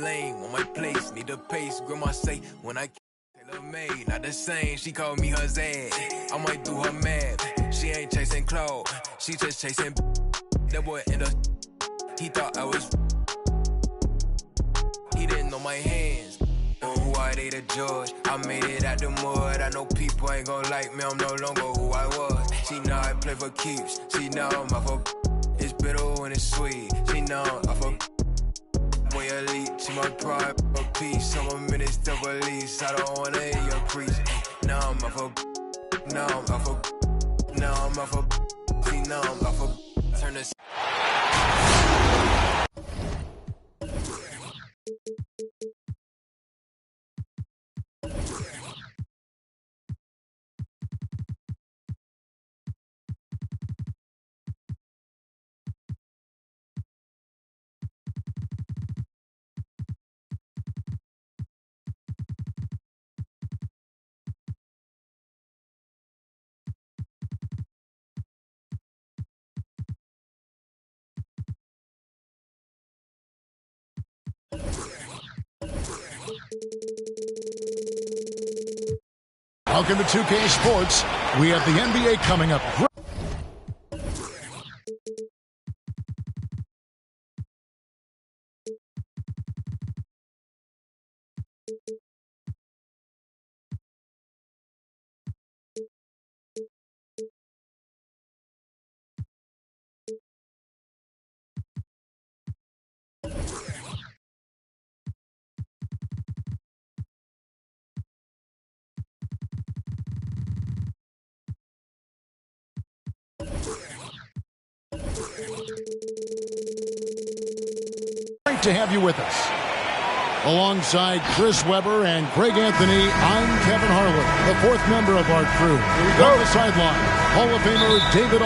lane, on my place, need a pace. Grandma say when I Taylor made, not the same. She called me her Zed. I might do her mad. She ain't chasing clothes, she just chasing. That boy in the. He thought I was. He didn't know my hands. Who are they to judge? I made it out the mud. I know people ain't gon' like me. I'm no longer who I was. She know I play for keeps. She know I'm off of. It's bitter when it's sweet. She know I'm off of. Boy elite, she my pride, a piece. I'm a minister of release. I don't wanna hear your preach. Now I'm off of. Now I'm off of. Now I'm off of. See now I'm off of. Turn this. Welcome to 2K Sports. We have the NBA coming up. Great to have you with us. Alongside Chris Webber and Craig Anthony, I'm Kevin Harlan, the fourth member of our crew. Here we go. On the sideline, Hall of Famer David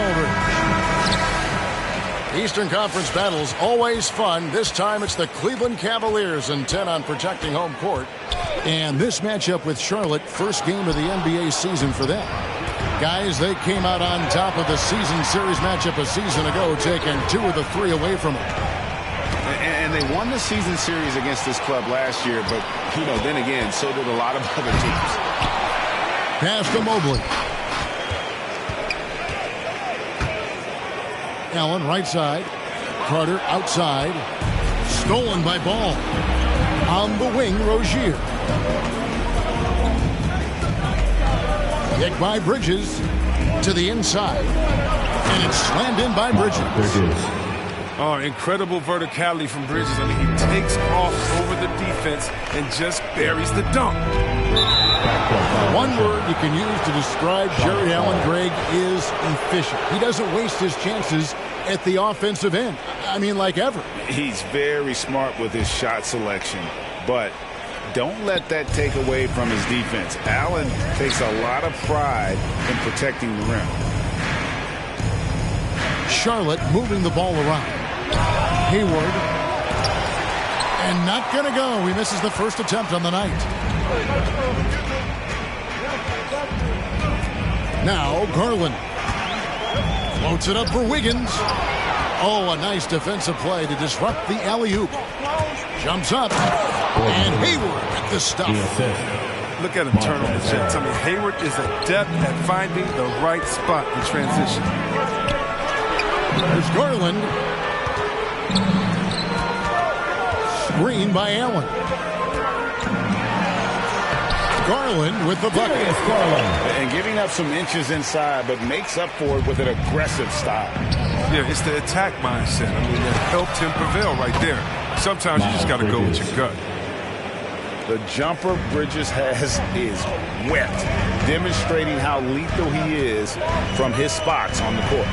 Aldridge. Eastern Conference battles always fun. This time it's the Cleveland Cavaliers intent on protecting home court. And this matchup with Charlotte, first game of the NBA season for them. Guys, they came out on top of the season series matchup a season ago, taking 2 of the 3 away from them. And they won the season series against this club last year, but, you know, then again, so did a lot of other teams. Pass to Mobley. Allen right side. Carter outside. Stolen by Ball. On the wing, Rozier. Kick by Bridges to the inside. And it's slammed in by Bridges. Oh, incredible verticality from Bridges. I mean, he takes off over the defense and just buries the dunk. One word you can use to describe Jared Allen, Greg, is efficient. He doesn't waste his chances at the offensive end. I mean, like ever. He's very smart with his shot selection, but don't let that take away from his defense. Allen takes a lot of pride in protecting the rim. Charlotte moving the ball around. Hayward. And not going to go. He misses the first attempt on the night. Now Garland. Floats it up for Wiggins. Oh, a nice defensive play to disrupt the alley-oop. Jumps up. And Hayward at the stop. Look at him turn on the jets. I mean, Hayward is adept at finding the right spot in transition. There's Garland. Screen by Allen. Garland with the bucket. And giving up some inches inside, but makes up for it with an aggressive style. Yeah, it's the attack mindset. I mean, that helped him prevail right there. Sometimes you just got to go with your gut. The jumper Bridges has is wet, demonstrating how lethal he is from his spots on the court.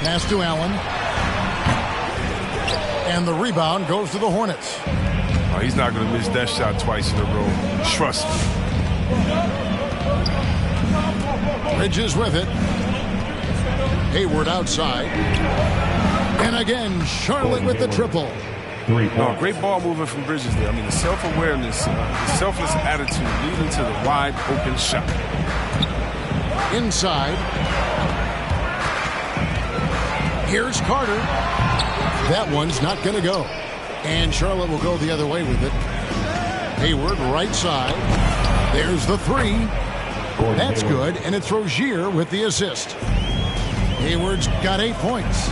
Pass to Allen. And the rebound goes to the Hornets. Oh, he's not going to miss that shot twice in a row. Trust me. Bridges with it. Hayward outside. And again, Charlotte with the triple. Oh, great ball movement from Bridges there. I mean, the self-awareness, the selfless attitude leading to the wide open shot. Inside. Here's Carter. That one's not going to go. And Charlotte will go the other way with it. Hayward, right side. There's the three. That's good, and it's Rozier with the assist. Hayward's got 8 points.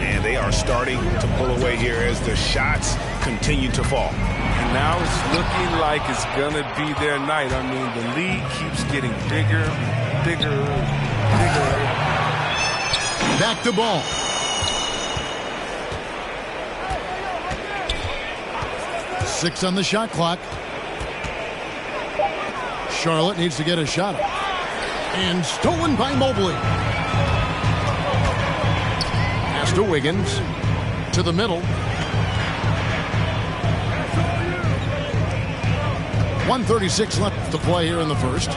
And they are starting to pull away here as the shots continue to fall. And now it's looking like it's going to be their night. I mean, the lead keeps getting bigger, bigger, bigger. Back to ball. Six on the shot clock. Charlotte needs to get a shot up. And stolen by Mobley. Pass to Wiggins. To the middle. 1:36 left to play here in the first.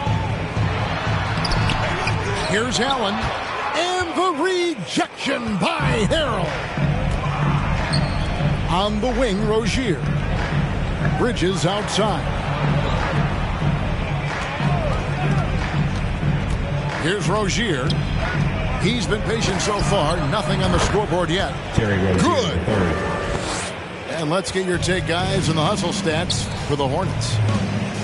Here's Allen. And the rejection by Harrell. On the wing, Rozier. Bridges outside. Here's Rozier. He's been patient so far. Nothing on the scoreboard yet. Good. And let's get your take, guys, on the hustle stats for the Hornets.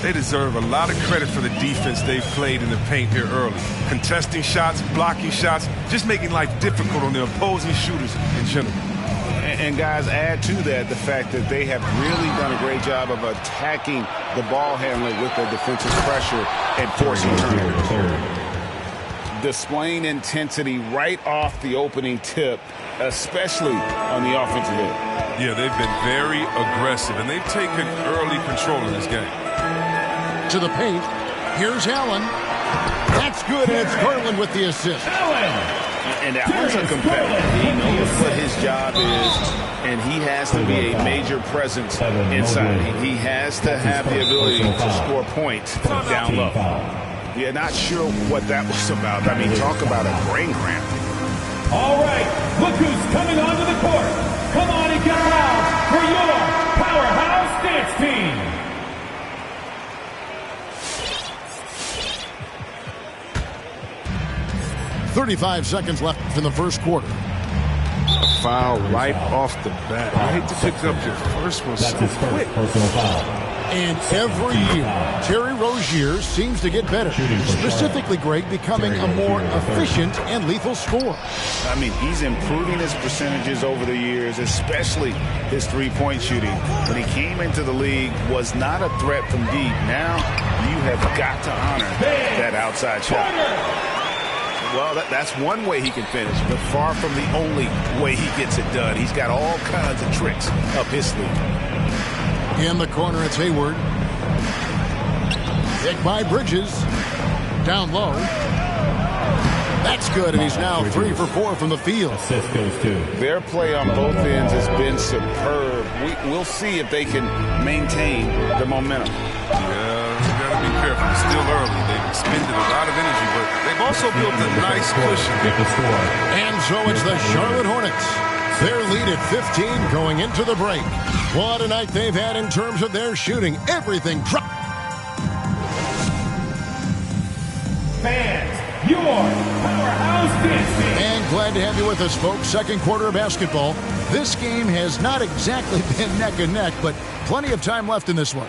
They deserve a lot of credit for the defense they've played in the paint here early. Contesting shots, blocking shots, just making life difficult on the opposing shooters in general. And guys, add to that the fact that they have really done a great job of attacking the ball handler with their defensive pressure and forcing turnovers. Displaying intensity right off the opening tip, especially on the offensive end. Yeah, they've been very aggressive, and they've taken early control in this game. To the paint. Here's Allen. That's good, and it's Garland with the assist. And Allen's a competitor. He knows what his job is, and he has to be a major presence inside. He has to have the ability to score points down low. Yeah, not sure what that was about. I mean, talk about a brain cramp. All right, look who's coming onto the court. Come on and get loud for your powerhouse dance team. .35 seconds left in the first quarter. A foul right off the bat. I hate to pick up your first one so quick. And every year, Terry Rozier seems to get better. Specifically, Greg, becoming a more efficient and lethal scorer. I mean, he's improving his percentages over the years, especially his three-point shooting. When he came into the league, was not a threat from deep. Now, you have got to honor that outside shot. Well, that's one way he can finish, but far from the only way he gets it done. He's got all kinds of tricks up his sleeve. In the corner, it's Hayward. Picked by Bridges. Down low. That's good, and he's now 3 for 4 from the field. Assist goes to. Their play on both ends has been superb. We'll see if they can maintain the momentum. Yeah, you got to be careful. It's still early. They've expended a lot of energy, but they've also built a nice cushion. And so it's the Charlotte Hornets. Their lead at 15 going into the break. What a night they've had in terms of their shooting. Everything dropped. Fans, your powerhouse dance team. And glad to have you with us, folks. Second quarter of basketball. This game has not exactly been neck and neck, but plenty of time left in this one.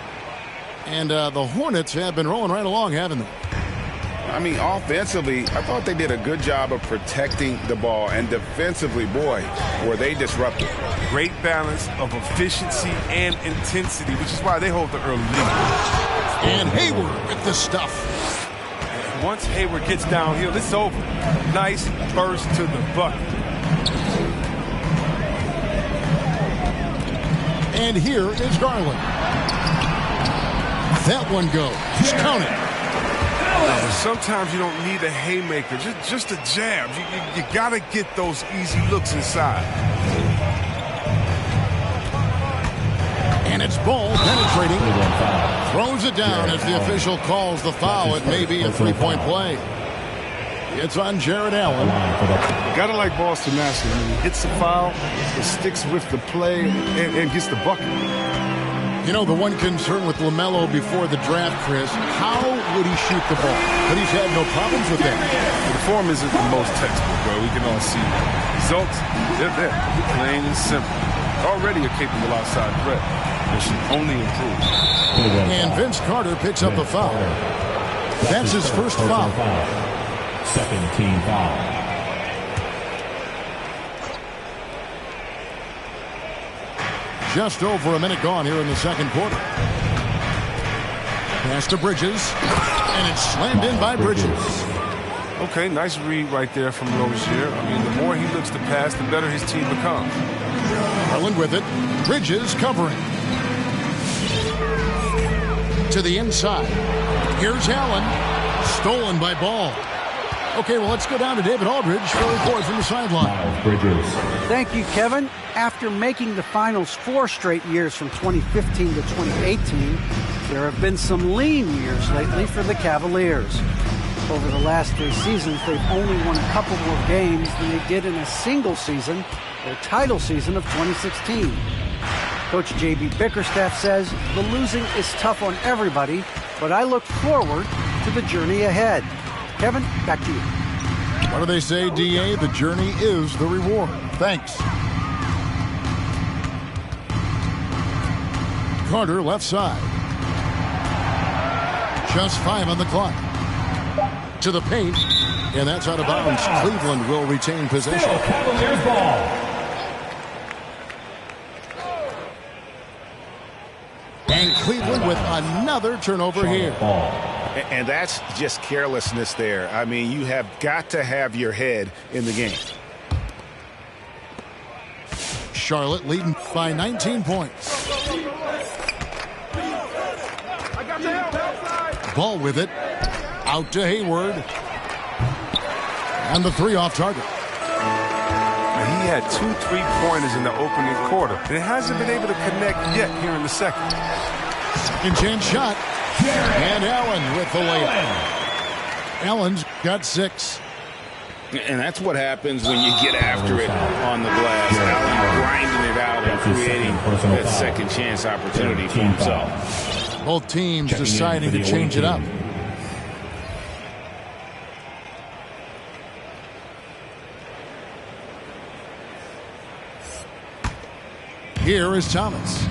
And the Hornets have been rolling right along, haven't they? I mean, offensively, I thought they did a good job of protecting the ball. And defensively, boy, were they disruptive. Great balance of efficiency and intensity, which is why they hold the early lead. And Hayward with the stuff. Once Hayward gets downhill, it's over. Nice burst to the bucket. And here is Garland. That one goes. Count it. Sometimes you don't need a haymaker, just a jab. You got to get those easy looks inside. And it's Ball penetrating. Throws it down as the official calls the foul. It may be a three-point play. It's on Jared Allen. Got to like Ball's tenacity. When he hits the foul, it sticks with the play and gets the bucket. You know, the one concern with LaMelo before the draft, Chris, how would he shoot the ball? But he's had no problems with that. The form isn't the most textbook, bro. We can all see that. Results, they're there. Plain and simple. Already a capable outside threat. It should only improve. And Vince Carter picks up the foul. That's his first foul. Second team foul. Just over a minute gone here in the second quarter. Pass to Bridges, and it's slammed in by Bridges. Okay, nice read right there from Rozier. I mean, the more he looks to pass, the better his team becomes. Garland with it. Bridges covering. To the inside. Here's Allen. Stolen by Ball. Okay, well, let's go down to David Aldridge for a report from the sideline. Bridges. Thank you, Kevin. After making the finals 4 straight years from 2015 to 2018, there have been some lean years lately for the Cavaliers. Over the last 3 seasons, they've only won a couple more games than they did in a single season, their title season of 2016. Coach J.B. Bickerstaff says the losing is tough on everybody, but I look forward to the journey ahead. Kevin, back to you. What do they say, D.A.? The journey is the reward. Thanks. Carter left side. Just 5 on the clock. To the paint, and that's out of bounds. Cleveland will retain possession. Still Cavaliers ball. And Cleveland with another turnover here. And that's just carelessness there. I mean, you have got to have your head in the game. Charlotte leading by 19 points. Ball with it. Out to Hayward. And the 3 off target. He had 2 3-pointers in the opening quarter, and it hasn't been able to connect yet here in the second. Second chance shot. And Allen with the layup. Allen's got 6. And that's what happens when you get after it on the glass. Allen grinding it out and creating that second chance opportunity for himself. Both teams deciding to change it up. Here is Thomas.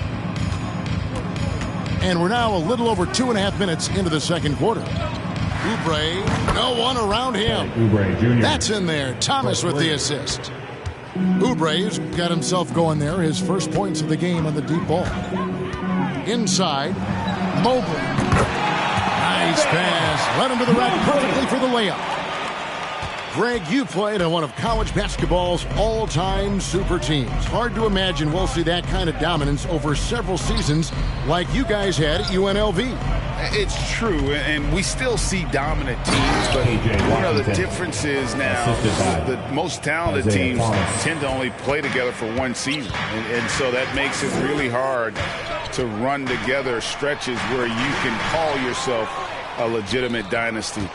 And we're now a little over 2.5 minutes into the second quarter. Oubre, no one around him. Oubre Jr. That's in there. Thomas with the assist. Oubre's got himself going there. His first points of the game on the deep ball. Inside, Mobley. Nice pass. Led him to the rack perfectly for the layup. Greg, you played on one of college basketball's all-time super teams. Hard to imagine we'll see that kind of dominance over several seasons like you guys had at UNLV. It's true, and we still see dominant teams, but one of the differences now is the most talented teams tend to only play together for 1 season, and so that makes it really hard to run together stretches where you can call yourself a legitimate dynasty.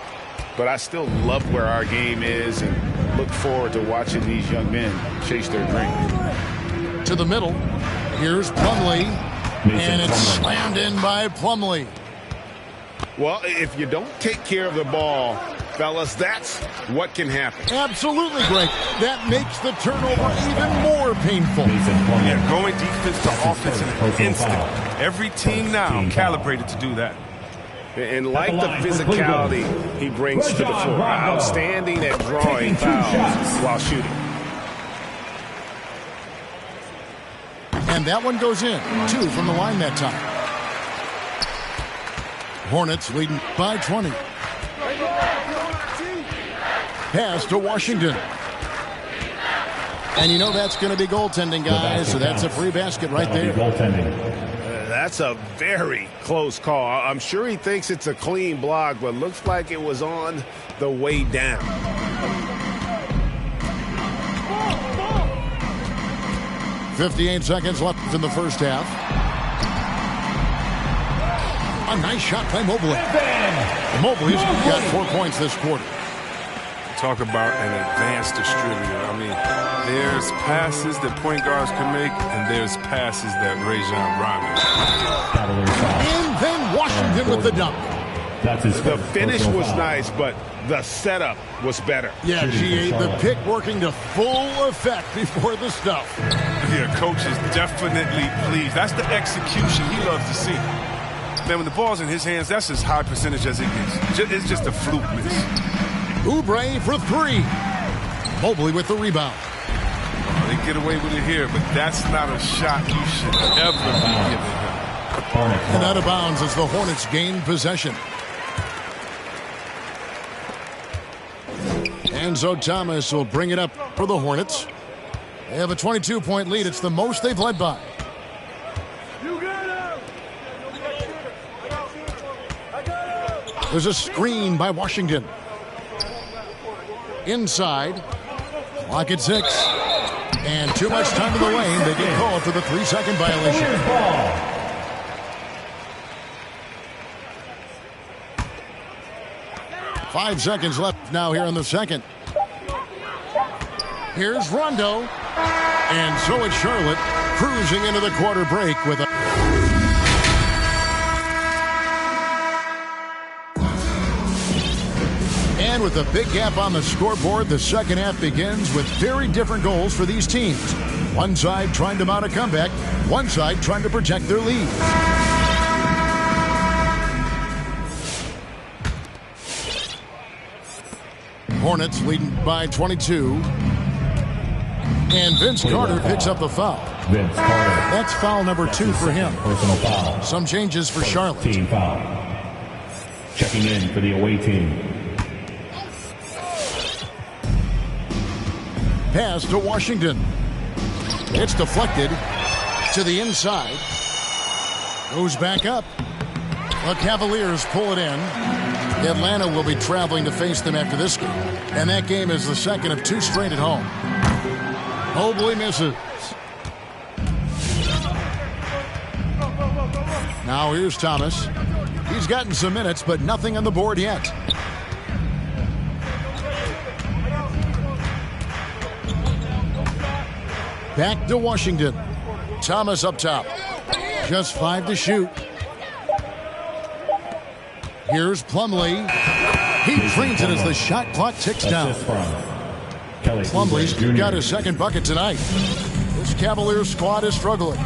But I still love where our game is and look forward to watching these young men chase their dreams. To the middle. Here's Plumlee. And it's slammed in by Plumlee. Well, if you don't take care of the ball, fellas, that's what can happen. Absolutely, Greg. That makes the turnover even more painful. Yeah, going defense to offense in an instant. Every team now calibrated to do that. And like the physicality he brings to the floor, outstanding at drawing fouls while shooting. And that one goes in. 2 from the line that time. Hornets leading by 20. Pass to Washington. And you know that's going to be goaltending, guys, so that's a free basket right there. That's a very close call. I'm sure he thinks it's a clean block, but looks like it was on the way down. .58 seconds left in the first half. A nice shot by Mobley. Mobley's got 4 points this quarter. Talk about an advanced distributor. I mean, there's passes that point guards can make, and there's passes that Rajon Rondo. And then Washington with the dunk. The finish was nice, but the setup was better. Yeah, the pick working to full effect before the stuff. Yeah, coach is definitely pleased. That's the execution he loves to see. Man, when the ball's in his hands, that's as high percentage as it gets. It's just a fluke miss. Oubre for three. Mobley with the rebound. They get away with it here, but that's not a shot you should ever be giving him. And out of bounds as the Hornets gain possession. Enzo Thomas will bring it up for the Hornets. They have a 22-point lead. It's the most they've led by. There's a screen by Washington. Inside. Clock at 6. And too much time in the lane. They get called for the 3-second violation. 5 seconds left now here in the second. Here's Rondo. And so it's Charlotte cruising into the quarter break with a... And with a big gap on the scoreboard, the second half begins with very different goals for these teams. One side trying to mount a comeback, one side trying to protect their lead. Hornets leading by 22. And Vince Carter picks up the foul. Vince Carter. That's foul number 2 for him. Personal foul. Some changes for Charlotte. Team foul. Checking in for the away team. Pass to Washington. It's deflected to the inside. Goes back up. The Cavaliers pull it in. Atlanta will be traveling to face them after this game. And that game is the second of 2 straight at home. Mobley misses. Now here's Thomas. He's gotten some minutes, but nothing on the board yet. Back to Washington. Thomas up top. Just 5 to shoot. Here's Plumlee. He drains it as the shot clock ticks down. Plumlee's got his second bucket tonight. This Cavaliers squad is struggling.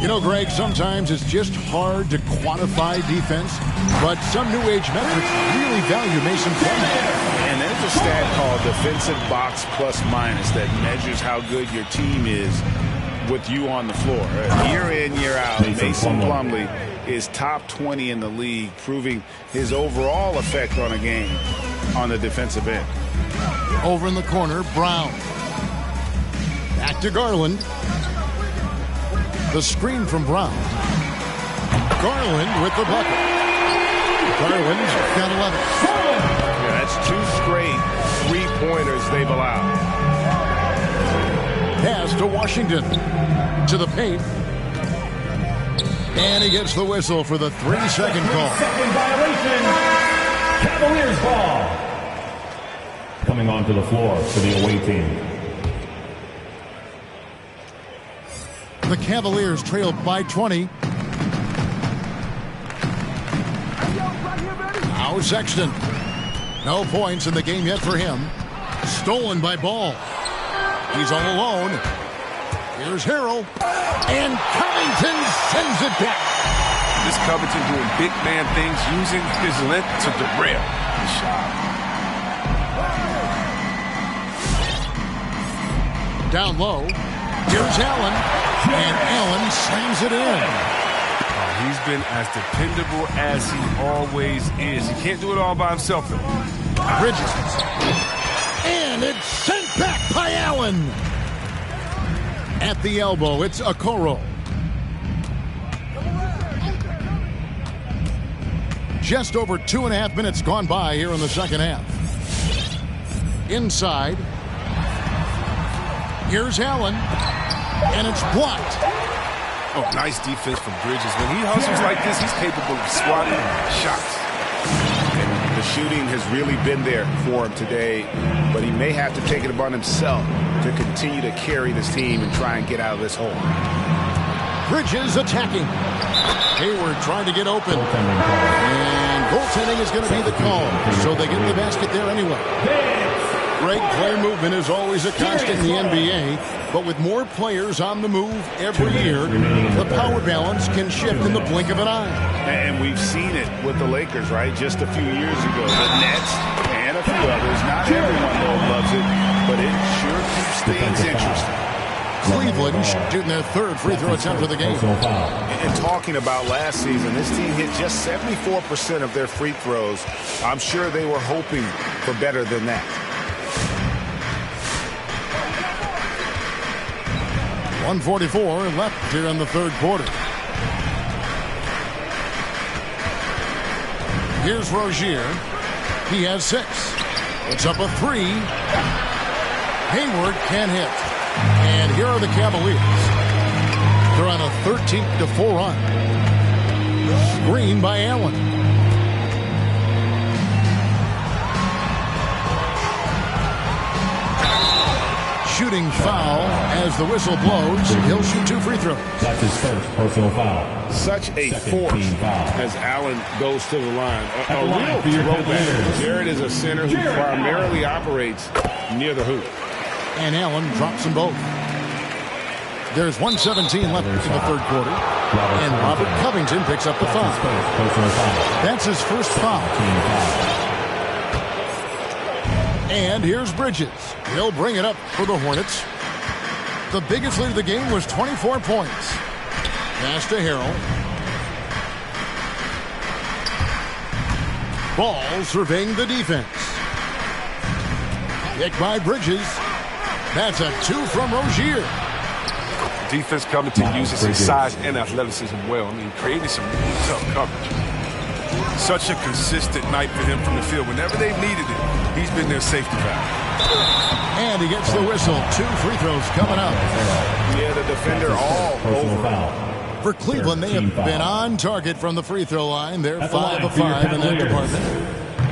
You know, Greg, sometimes it's just hard to quantify defense, but some new age metrics really value Mason Plumlee. And there's a stat called defensive box plus minus that measures how good your team is with you on the floor. Year in, year out, Mason Plumlee is top 20 in the league, proving his overall effect on a game on the defensive end. Over in the corner, Brown. Back to Garland. The screen from Brown. Garland with the bucket. Garland's got 11. Yeah, that's 2 straight 3-pointers they've allowed. Pass to Washington. To the paint. And he gets the whistle for the 3-second call. 3-second violation. Cavaliers ball. Coming onto the floor for the away team. The Cavaliers trail by 20. Now Sexton. No points in the game yet for him. Stolen by Ball. He's all alone. Here's Harrell. And Covington sends it back. This Covington doing big man things, using his length to derail the shot. Down low. Here's Allen. And Allen slams it in. He's been as dependable as he always is. He can't do it all by himself, though. Bridges. And it's sent back by Allen. At the elbow, it's Okoro. Just over 2.5 minutes gone by here in the second half. Inside. Here's Allen. And it's blocked. Oh, nice defense from Bridges. When he hustles like this, he's capable of swatting shots. And the shooting has really been there for him today, but he may have to take it upon himself to continue to carry this team and try and get out of this hole. Bridges attacking. Hayward trying to get open. And goaltending is going to be the call. So they get the basket there anyway. Great player movement is always a constant in the NBA. But with more players on the move every year, the power balance can shift in the blink of an eye. And we've seen it with the Lakers, right? Just a few years ago. The Nets and a few others. Not everyone, though, loves it. But it sure keeps things interesting. Cleveland shooting their third free throw attempt of the game. And talking about last season, this team hit just 74% of their free throws. I'm sure they were hoping for better than that. 1:44 left here in the third quarter. Here's Rozier. He has 6. It's up a 3. Hayward can't hit. And here are the Cavaliers. They're on a 13-4 run. Screen by Allen. Shooting foul as the whistle blows. He'll shoot 2 free throws. That's his first personal foul. Such a force as Allen goes to the line. A real throwback. Jared is a center who primarily operates near the hoop. And Allen drops them both. There's 1:17 left in the third quarter. And Robert Covington picks up the foul. That's his first foul. And here's Bridges. He'll bring it up for the Hornets. The biggest lead of the game was 24 points. Pass to Harrell. Ball surveying the defense. Pick by Bridges. That's a 2 from Rozier. Defense coming to use his size and athleticism well. I mean, creating some really tough coverage. Such a consistent night for him from the field. Whenever they've needed it, he's been their safety valve. And he gets the whistle. 2 free throws coming up. Yeah, the defender all over. For Cleveland, they have been on target from the free throw line. They're 5 of 5 in that department.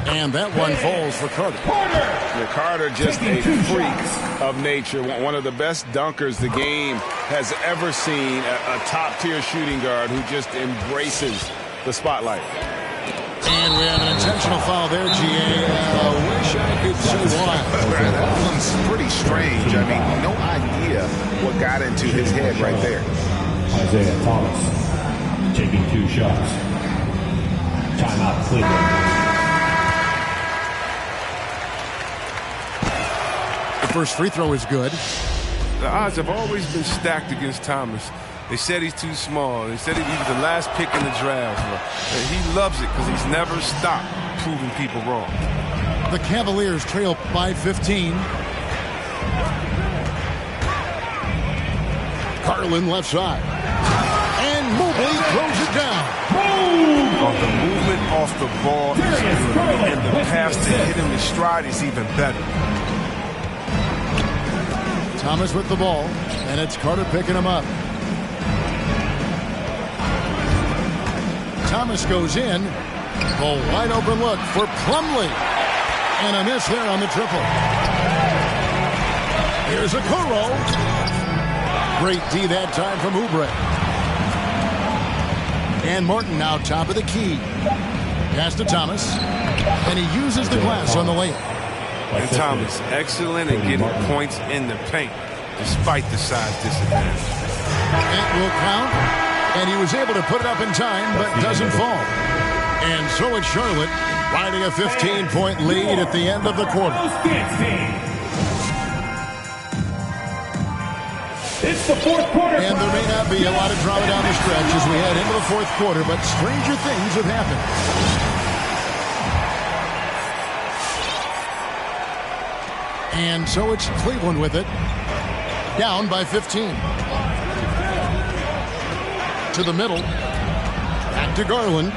And that one falls for Carter. Yeah, Carter just a freak of nature. One of the best dunkers the game has ever seen. A top-tier shooting guard who just embraces the spotlight. And we have an intentional foul there, G.A. I wish I could see why. That one's pretty strange. I mean, no idea what got into his head right there. Isaiah Thomas taking 2 shots. Timeout, Cleveland. The first free throw is good. The odds have always been stacked against Thomas. They said he's too small. They said he was the last pick in the draft. He loves it because he's never stopped proving people wrong. The Cavaliers trail by 15. Garland left side. And Mobley throws it down. The movement off the ball is good. And the pass to hit him in stride is even better. Thomas with the ball. And it's Carter picking him up. Thomas goes in. A wide open look for Plumlee. And a miss there on the triple. Here's a Okoro. Great D that time from Oubre. And Martin now top of the key. Pass to Thomas. And he uses the glass on the layup. And Thomas, excellent at getting points in the paint, despite the size disadvantage. That will count. And he was able to put it up in time, but doesn't fall. And so it's Charlotte riding a 15-point lead at the end of the quarter. It's the fourth quarter. And there may not be a lot of drama down the stretch as we head into the fourth quarter, but stranger things have happened. And so it's Cleveland with it, down by 15. To the middle, back to Garland.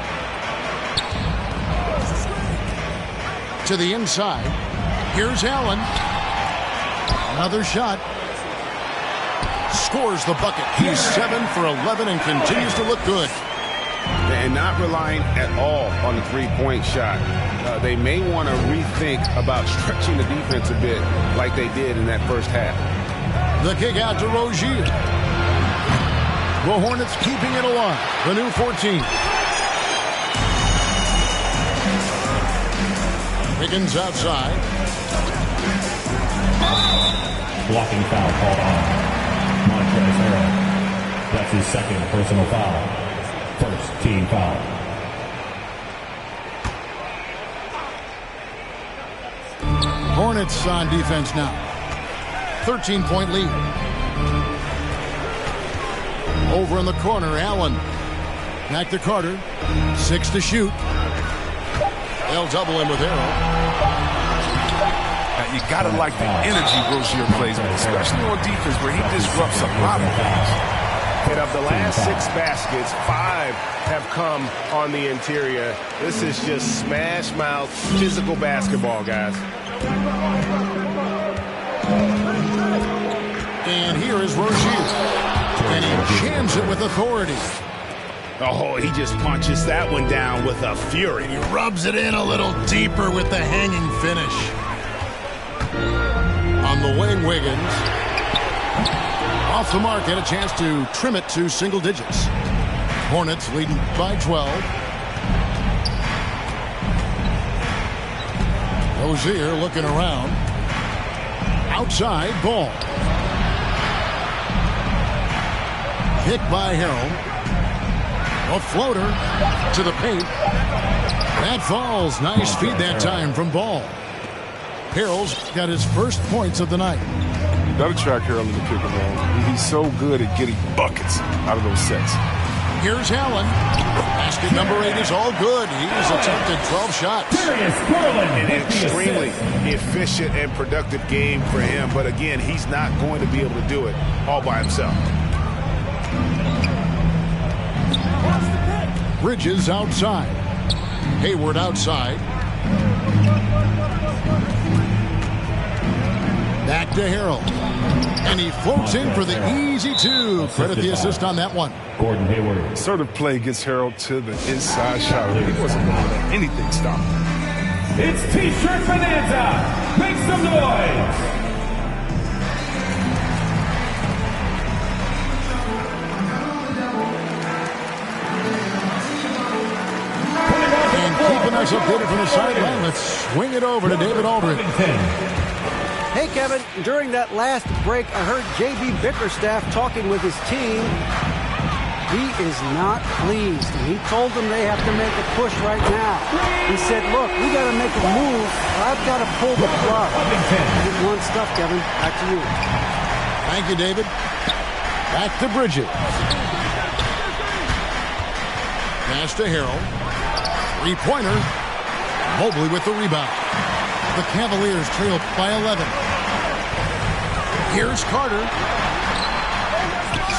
To the inside, here's Allen. Another shot. Scores the bucket. He's 7 for 11 and continues to look good. And not relying at all on the three-point shot. They may want to rethink about stretching the defense a bit like they did in that first half. The kick out to Rozier. The Hornets keeping it alive. The new 14. Wiggins outside. Blocking foul called on Montrezl Harrell. That's his second personal foul. First team foul. Hornets on defense now. 13-point lead. Over in the corner, Allen. Back to Carter. 6 to shoot. They'll double him with Harrell. You got to like the energy Rozier plays with, especially on defense where he disrupts a lot of things. And of the last 6 baskets, 5 have come on the interior. This is just smash mouth, physical basketball, guys. And here is Rozier. And he jams it with authority. Oh, he just punches that one down with a fury. He rubs it in a little deeper with the hanging finish. On the wing, Wiggins. Off the mark, had a chance to trim it to single digits. Hornets leading by 12. Rozier looking around. Outside, ball. Pick by Harrell. A floater to the paint. That falls. Nice feed that time from Ball. Harrell's got his first points of the night. You got to track Harrell in the pick and roll. He's so good at getting buckets out of those sets. Here's Allen. Basket number 8 is all good. He's attempted 12 shots. An extremely efficient and productive game for him. But again, he's not going to be able to do it all by himself. Bridges outside. Hayward outside. Back to Harrell. And he floats in for the easy 2. Credit the assist on that one. Gordon Hayward. Sort of play gets Harrell to the inside shot. He wasn't going to let anything stop him. It's T-shirt Bonanza. Make some noise. Keeping us updated from the sideline. Let's swing it over to David Aldridge. Hey, Kevin, during that last break, I heard J.B. Bickerstaff talking with his team. He is not pleased, and he told them they have to make a push right now. He said, look, we got to make a move. I've got to pull the plug. Good one stuff, Kevin. Back to you. Thank you, David. Back to Bridges. Pass to Harrell. 3-pointer. Mobley with the rebound. The Cavaliers trail by 11. Here's Carter.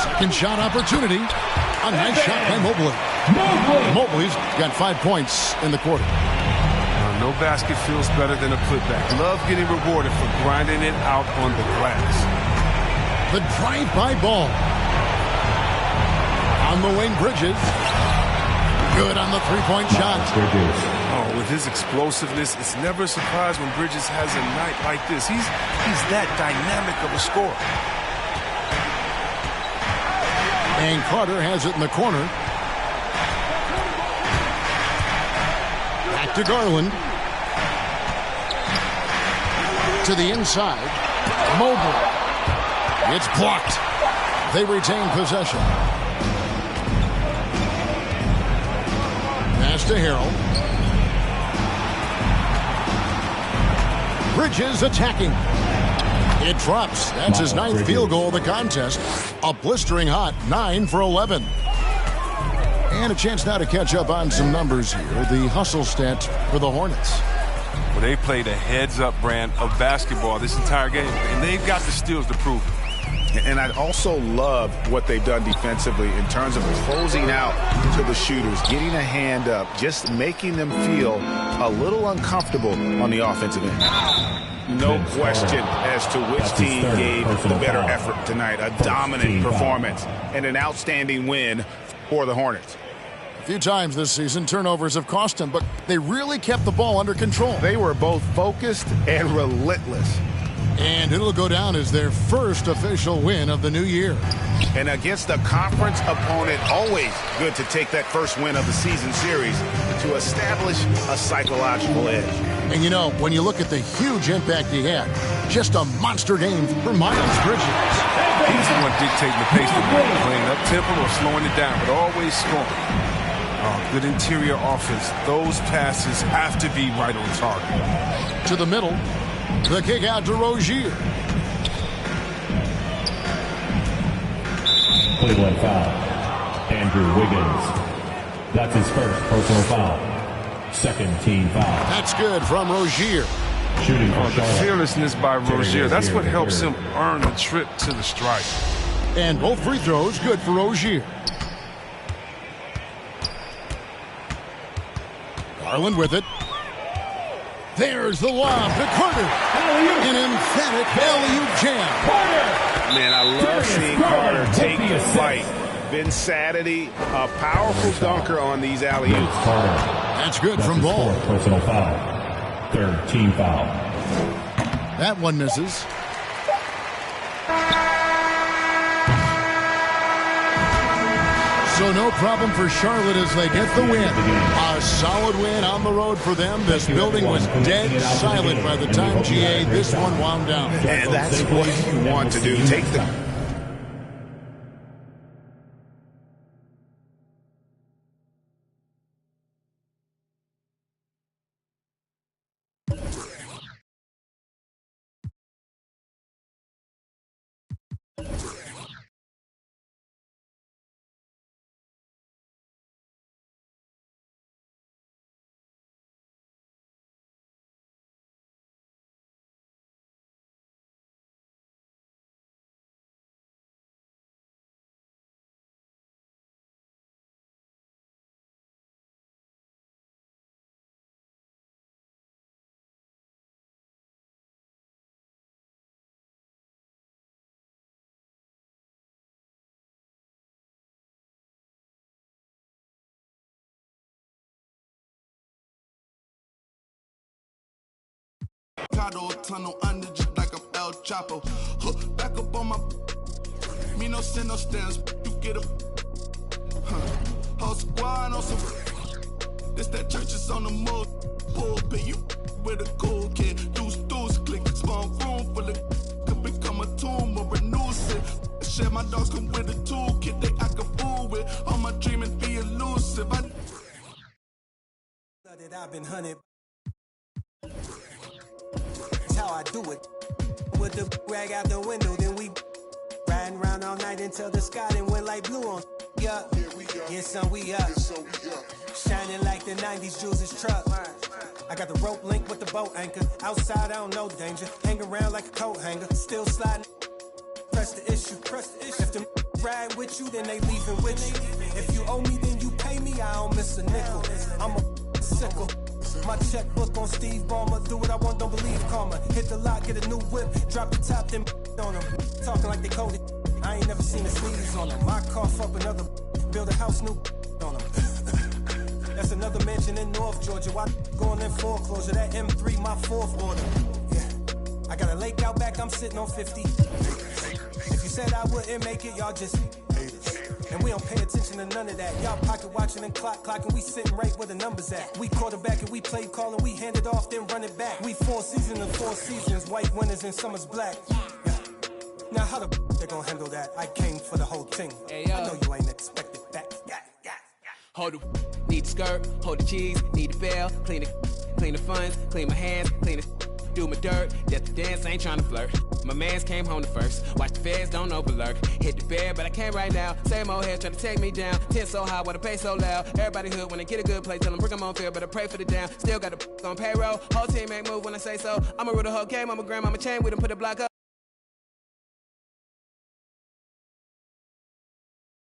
Second shot opportunity. A nice shot by Mobley. Mobley's got 5 points in the quarter. No basket feels better than a putback. Love getting rewarded for grinding it out on the glass. The drive-by Ball. On the wing, Bridges. Good on the 3-point shot. Oh, with his explosiveness, it's never a surprise when Bridges has a night like this. He's that dynamic of a scorer. And Carter has it in the corner. Back to Garland. To the inside. Mobley. It's blocked. They retain possession. Pass to Harrell. Bridges attacking. It drops. That's his 9th field goal of the contest. A blistering hot 9 for 11. And a chance now to catch up on some numbers here. The hustle stat for the Hornets. Well, they played a heads-up brand of basketball this entire game, and they've got the steals to prove it. And I also love what they've done defensively in terms of closing out to the shooters, getting a hand up, just making them feel a little uncomfortable on the offensive end. No question as to which team gave the better effort tonight. A dominant performance and an outstanding win for the Hornets. A few times this season, turnovers have cost them, but they really kept the ball under control. They were both focused and relentless. And it'll go down as their first official win of the new year. And against a conference opponent, always good to take that first win of the season series to establish a psychological edge. And you know, when you look at the huge impact he had, just a monster game for Miles Bridges. He's the one dictating the pace for them, playing up tempo or slowing it down, but always scoring. Good interior offense. Those passes have to be right on target. To the middle. The kick out to Rozier. Cleveland foul. Andrew Wiggins. That's his first personal foul. Second team foul. That's good from Rozier. Shooting for the Charlotte. fearlessness by Rozier. That's what helps him earn the trip to the stripe. And both free throws good for Rozier. Garland with it. There's the lob to Carter. An emphatic alley-oop jam. Man, I love seeing Carter take the fight. Vinsadity, a powerful dunker on these alley-oops. That's good from Ball. Fourth personal foul. Third team foul. That one misses. So no problem for Charlotte as they get the win. A solid win on the road for them. This building was dead silent by the time, GA, this one wound down. And that's what you want to do. Take the... Tunnel under just like a El Chapo. Back up on my. Me no send no stands. You get a. Whole squad on some. This that church is on the move. Pulpit, you with a cool kid. Deuce, click. Small room full of. Could become a tomb or a nuisance. Share my dogs come with a toolkit. They act a fool with. All my dreaming be elusive. I've been hunted. How I do it. With the rag out the window, then we riding around all night until the sky then went like blue on. Yeah, yes, son, we up. Shining like the 90s Jules' truck. I got the rope link with the boat anchor. Outside, I don't know danger. Hang around like a coat hanger. Still sliding. Press the issue. If them ride with you, then they leaving with you. If you owe me, then you pay me. I don't miss a nickel. I'm a sickle. My checkbook on Steve Ballmer. Do what I want, don't believe karma. Hit the lot, get a new whip. Drop the top, then on them. Talking like they coded. I ain't never seen a sneeze on them. I cough up another. Build a house new on them. That's another mansion in North Georgia. Why going in foreclosure? That M3, my fourth order. Yeah. I got a lake out back, I'm sitting on 50. If you said I wouldn't make it, y'all just and we don't pay attention to none of that. Y'all pocket watching and clocking. We sitting right where the numbers at. We quarterback and we play call and we hand it off, then run it back. We 4 seasons and 4 seasons. White winners and summer's black. Yeah. Now how the they gonna handle that? I came for the whole thing. Hey, I know you ain't expected that. Yeah. Hold the need the skirt, hold the cheese, need the bell, clean the funds, clean my hands, clean the do my dirt, just the dance, ain't trying to flirt. My mans came home the first, watch the feds, don't overlurk. Hit the bed, but I can't right now. Same old head trying to take me down. 10 so high, wanna pay so loud. Everybody hood when they get a good play, tell them bring them on field, but I pray for the down. Still got the on payroll, whole team ain't move when I say so. I'ma rule the whole game, I'ma grab, I'ma chain with them, put the block up.